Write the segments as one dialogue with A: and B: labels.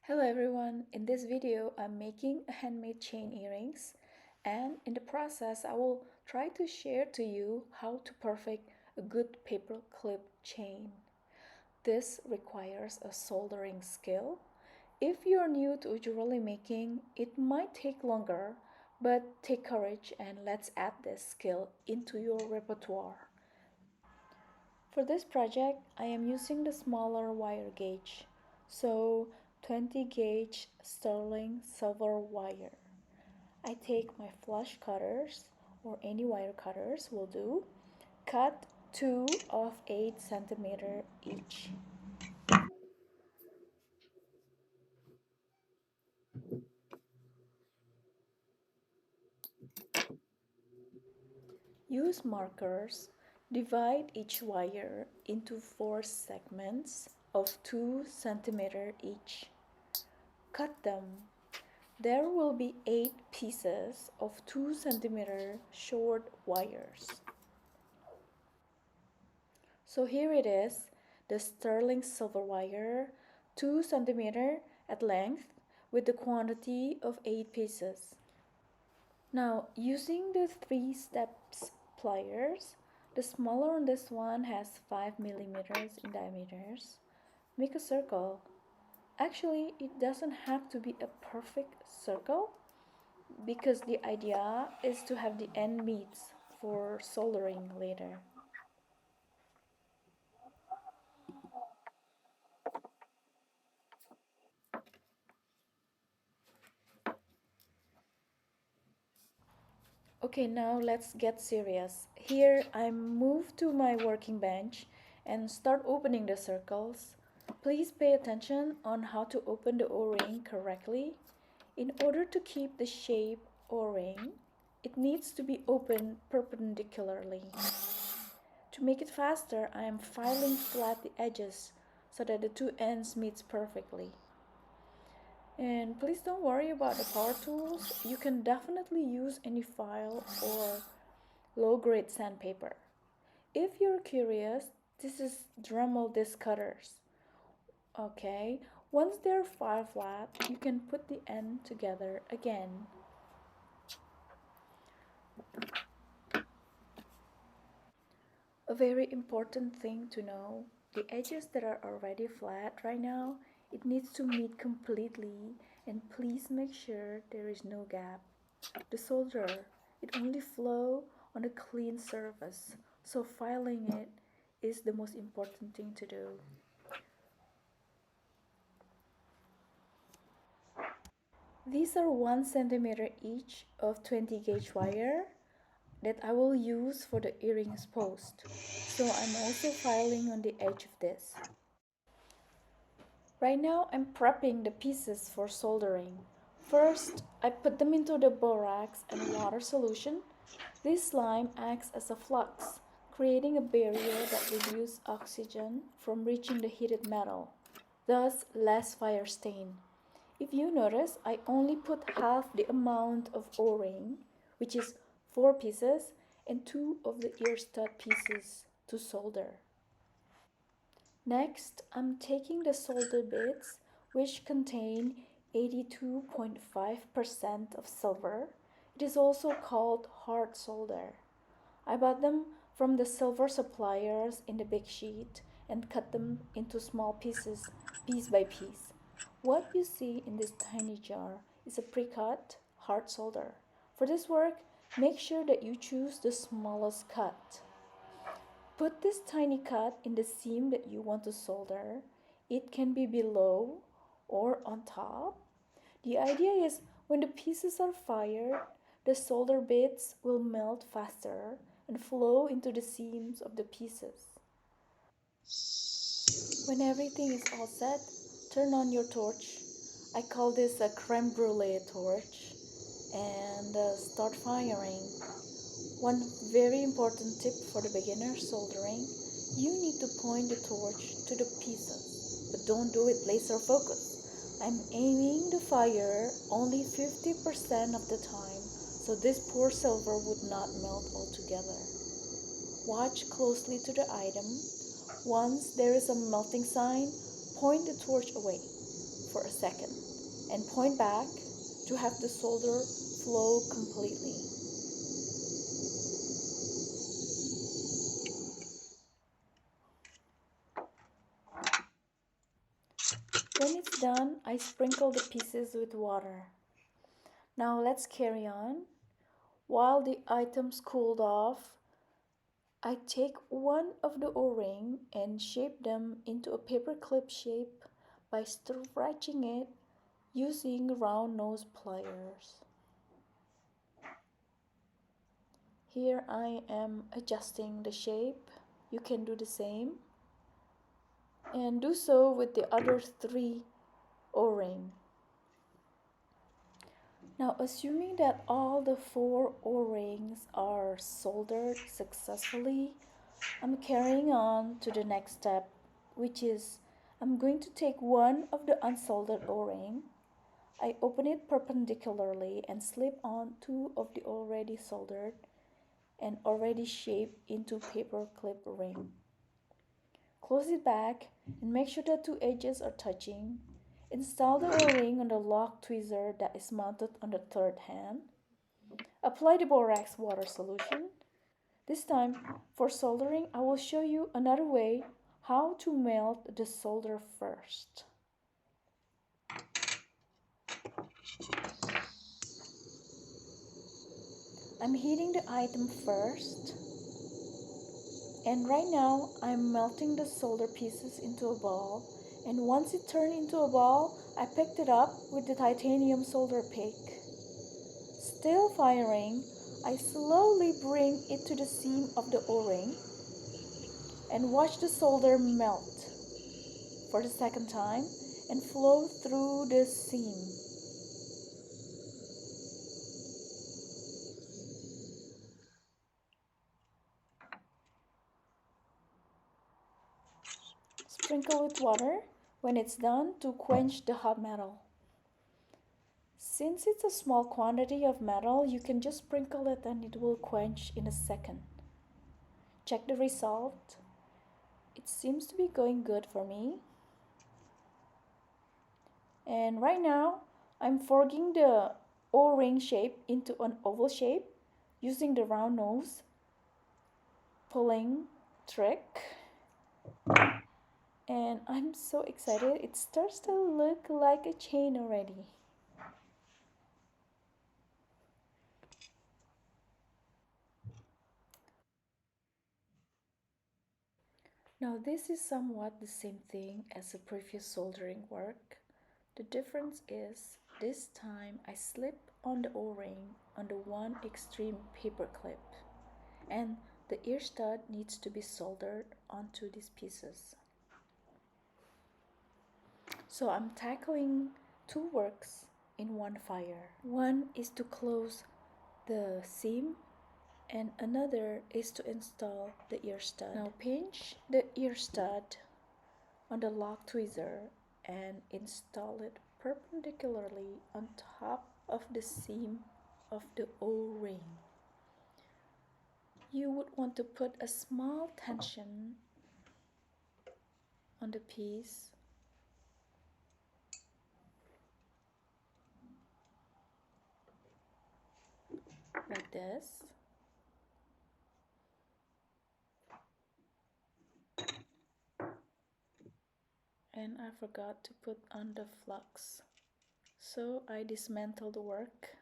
A: Hello everyone, in this video I'm making a handmade chain earrings, and in the process I will try to share to you how to perfect a good paper clip chain. This requires a soldering skill. If you are new to jewelry making, it might take longer, but take courage and let's add this skill into your repertoire. For this project, I am using the smaller wire gauge, so 20 gauge sterling silver wire. I take my flush cutters, or any wire cutters will do, cut 2 of 8 centimeter each. Use markers, divide each wire into 4 segments of 2 centimeter each. Cut them. There will be 8 pieces of 2 centimeter short wires. So here it is, the sterling silver wire, 2 centimeter at length with the quantity of 8 pieces. Now, using the 3 steps pliers, the smaller on this one has 5 millimeters in diameters. Make a circle. Actually, it doesn't have to be a perfect circle, because the idea is to have the end meets for soldering later. Okay, now let's get serious. Here I move to my working bench and start opening the circles. Please pay attention on how to open the O-ring correctly. In order to keep the shape O-ring, it needs to be opened perpendicularly. To make it faster, I am filing flat the edges so that the two ends meets perfectly. And please don't worry about the power tools. You can definitely use any file or low-grade sandpaper. If you're curious, this is Dremel disc cutters. Okay, once they're filed flat, you can put the end together again. A very important thing to know, the edges that are already flat right now, it needs to meet completely, and please make sure there is no gap. The solder, it only flow on a clean surface, so filing it is the most important thing to do. These are 1 centimeter each of 20 gauge wire that I will use for the earrings post. So I'm also filing on the edge of this. Right now I'm prepping the pieces for soldering. First, I put them into the borax and water solution. This slime acts as a flux, creating a barrier that reduces oxygen from reaching the heated metal, thus less fire stain. If you notice, I only put half the amount of O-ring, which is 4 pieces, and 2 of the ear stud pieces to solder. Next, I'm taking the solder bits, which contain 82.5% of silver. It is also called hard solder. I bought them from the silver suppliers in the big sheet and cut them into small pieces, piece by piece. What you see in this tiny jar is a pre-cut hard solder. For this work, make sure that you choose the smallest cut. Put this tiny cut in the seam that you want to solder. It can be below or on top. The idea is when the pieces are fired, the solder bits will melt faster and flow into the seams of the pieces. When everything is all set, turn on your torch. I call this a creme brulee torch, and start firing. One very important tip for the beginner soldering, you need to point the torch to the pieces, but don't do it laser focus. I'm aiming the fire only 50% of the time, so this poor silver would not melt altogether. Watch closely to the item. Once there is a melting sign, point the torch away. for a second and point back to have the solder flow completely. When it's done, I sprinkle the pieces with water. Now let's carry on. While the items cooled off, I take one of the O-ring and shape them into a paperclip shape by stretching it using round nose pliers. Here I am adjusting the shape. You can do the same. And do so with the other 3 O-ring. Now assuming that all the 4 O-rings are soldered successfully, I'm carrying on to the next step, which is I'm going to take one of the unsoldered O-ring. I open it perpendicularly and slip on 2 of the already soldered and already shaped into paper clip ring. Close it back and make sure the 2 edges are touching. Install the O-ring on the lock tweezer that is mounted on the 3rd hand. Apply the borax water solution. This time, for soldering, I will show you another way how to melt the solder first. I'm heating the item first. And right now, I'm melting the solder pieces into a ball. And once it turned into a ball, I picked it up with the titanium solder pick. Still firing, I slowly bring it to the seam of the O-ring and watch the solder melt for the 2nd time and flow through the seam. Sprinkle with water when it's done to quench the hot metal. Since it's a small quantity of metal, you can just sprinkle it and it will quench in a second. Check the result. It seems to be going good for me. And right now, I'm forging the O-ring shape into an oval shape using the round nose pulling trick. And I'm so excited. It starts to look like a chain already. Now this is somewhat the same thing as the previous soldering work. The difference is this time I slip on the O-ring on the one extreme paper clip, and the ear stud needs to be soldered onto these pieces. So I'm tackling 2 works in one fire. One is to close the seam and another is to install the ear stud. Now pinch the ear stud on the lock tweezer and install it perpendicularly on top of the seam of the O-ring. You would want to put a small tension on the piece like this. And I forgot to put on the flux, so I dismantle the work.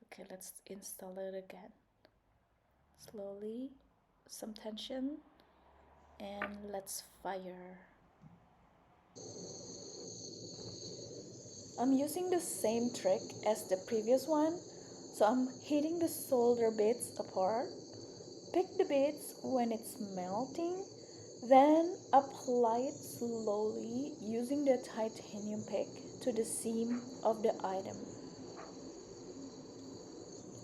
A: Okay, let's install it again. Slowly, some tension, and let's fire. I'm using the same trick as the previous one, so I'm hitting the solder bits apart. Pick the bits when it's melting, then apply it slowly using the titanium pick to the seam of the item.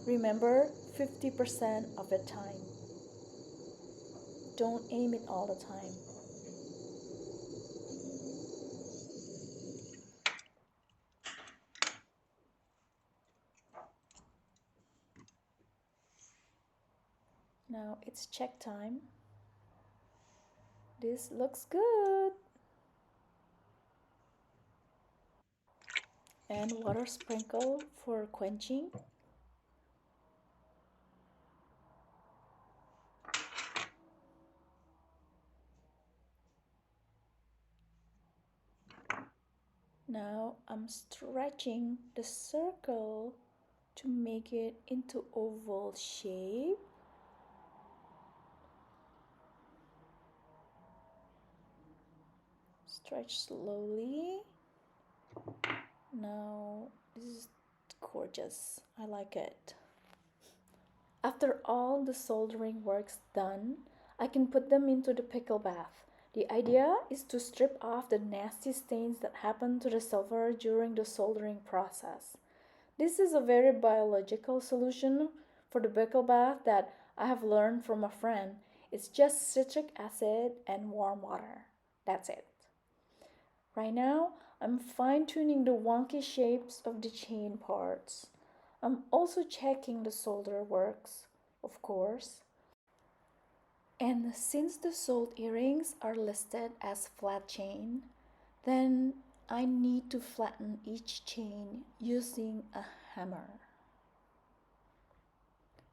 A: Remember, 50% of the time. Don't aim it all the time. Now it's check time. This looks good. And water sprinkle for quenching. Now I'm stretching the circle to make it into oval shape. Stretch slowly. Now this is gorgeous. I like it. After all the soldering work's done, I can put them into the pickle bath. The idea is to strip off the nasty stains that happen to the silver during the soldering process. This is a very biological solution for the pickle bath that I have learned from a friend. It's just citric acid and warm water. That's it. Right now, I'm fine tuning the wonky shapes of the chain parts. I'm also checking the solder works, of course. And since the sold earrings are listed as flat chain, then I need to flatten each chain using a hammer.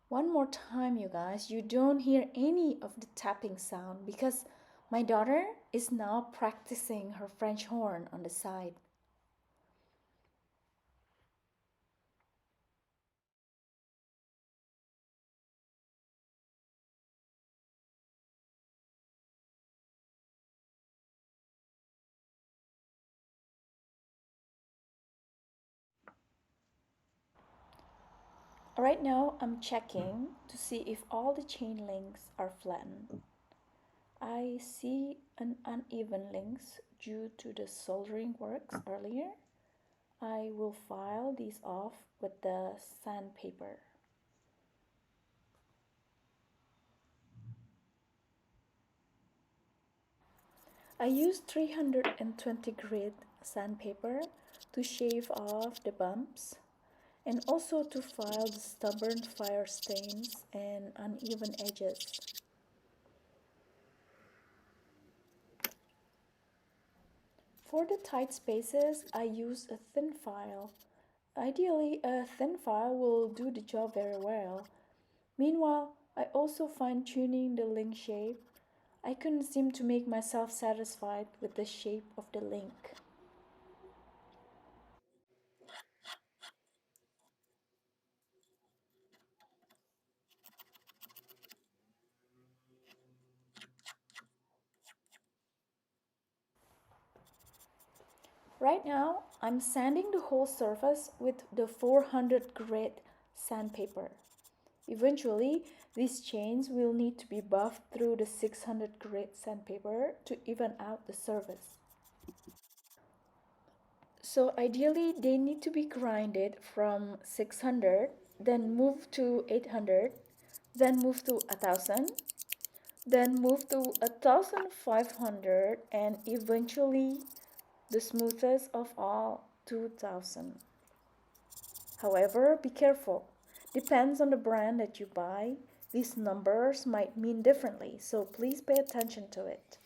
A: One more time, you guys, you don't hear any of the tapping sound because my daughter is now practicing her French horn on the side. Right now, I'm checking to see if all the chain links are flattened. I see an uneven links due to the soldering works earlier. I will file these off with the sandpaper. I use 320 grit sandpaper to shave off the bumps and also to file the stubborn fire stains and uneven edges. For the tight spaces, I use a thin file. Ideally, a thin file will do the job very well. Meanwhile, I also fine tuning the link shape. I couldn't seem to make myself satisfied with the shape of the link. Right now, I'm sanding the whole surface with the 400 grit sandpaper. Eventually, these chains will need to be buffed through the 600 grit sandpaper to even out the surface. So ideally, they need to be grinded from 600, then move to 800, then move to 1000, then move to 1500, and eventually the smoothest of all, 2000. However, be careful. Depends on the brand that you buy. These numbers might mean differently, so please pay attention to it.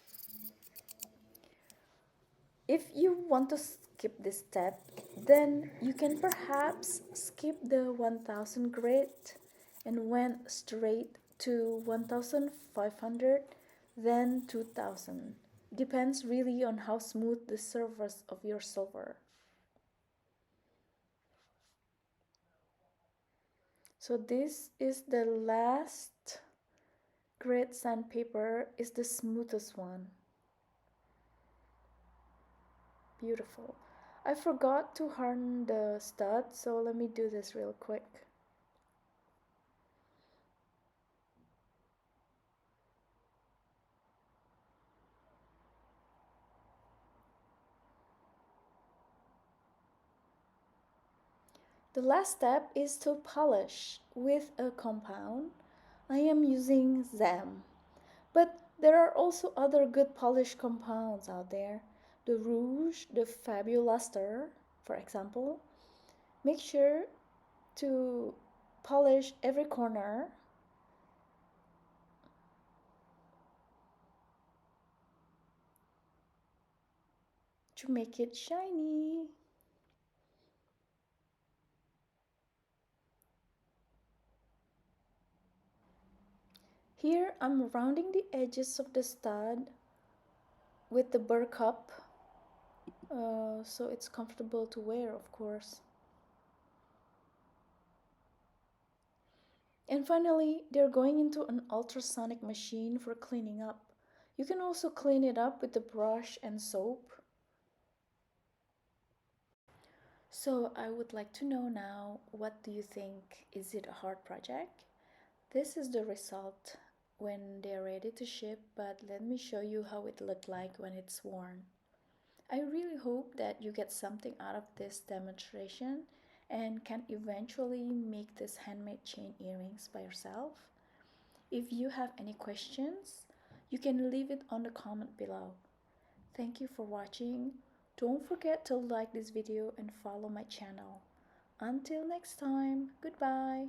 A: If you want to skip this step, then you can perhaps skip the 1000 grit and went straight to 1500, then 2000. Depends really on how smooth the surface of your silver. So this is the last grit sandpaper, is the smoothest one. Beautiful. I forgot to harden the stud, so let me do this real quick. The last step is to polish with a compound. I am using ZAM, but there are also other good polish compounds out there. The Rouge, the Fabuluster, for example. Make sure to polish every corner. to make it shiny. Here I'm rounding the edges of the stud with the burr cup, so it's comfortable to wear, of course. And finally, they're going into an ultrasonic machine for cleaning up. You can also clean it up with the brush and soap. So I would like to know now, what do you think? Is it a hard project? This is the result when they're ready to ship, but let me show you how it looked like when it's worn. I really hope that you get something out of this demonstration and can eventually make this handmade chain earrings by yourself. If you have any questions, you can leave it on the comment below. Thank you for watching. Don't forget to like this video and follow my channel. Until next time, goodbye.